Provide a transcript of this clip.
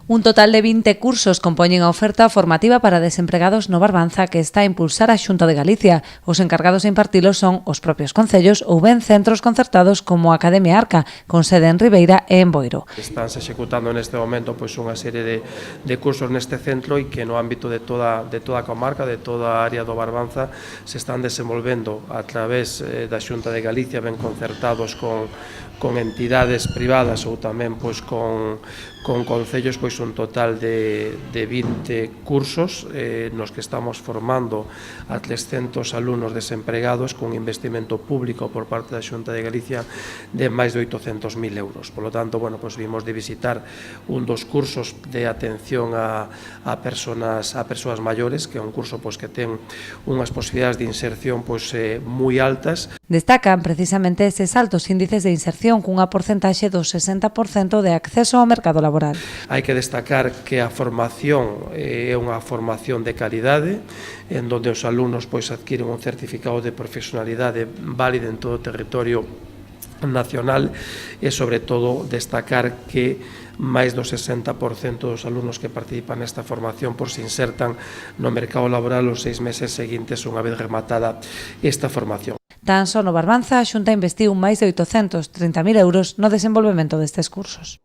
Un total de 20 cursos compoñen a oferta formativa para desempregados no Barbanza que está a impulsar a Xunta de Galicia. Os encargados de impartilos son os propios concellos ou ben centros concertados como a Academia Arca, con sede en Ribeira e en Boiro. Estánse executando neste momento unha serie de cursos neste centro e que no ámbito de toda a comarca, de toda a área do Barbanza, se están desenvolvendo a través da Xunta de Galicia, ben concertados con entidades privadas ou tamén con concellos, un total de 20 cursos nos que estamos formando a 300 alumnos desempregados con investimento público por parte da Xunta de Galicia de máis de 800.000 euros. Por lo tanto, vimos de visitar un dos cursos de atención a persoas maiores, que é un curso que ten unhas posibilidades de inserción moi altas. Destacan precisamente eses altos índices de inserción cunha porcentaxe do 60% de acceso ao mercado laboral. Hai que destacar que a formación é unha formación de calidade, en donde os alumnos adquiren un certificado de profesionalidade válido en todo o territorio nacional e, sobre todo, destacar que máis do 60% dos alumnos que participan nesta formación se insertan no mercado laboral os 6 meses seguintes unha vez rematada esta formación. Tan só no Barbanza, a Xunta investiu máis de 830.000 euros no desenvolvemento destes cursos.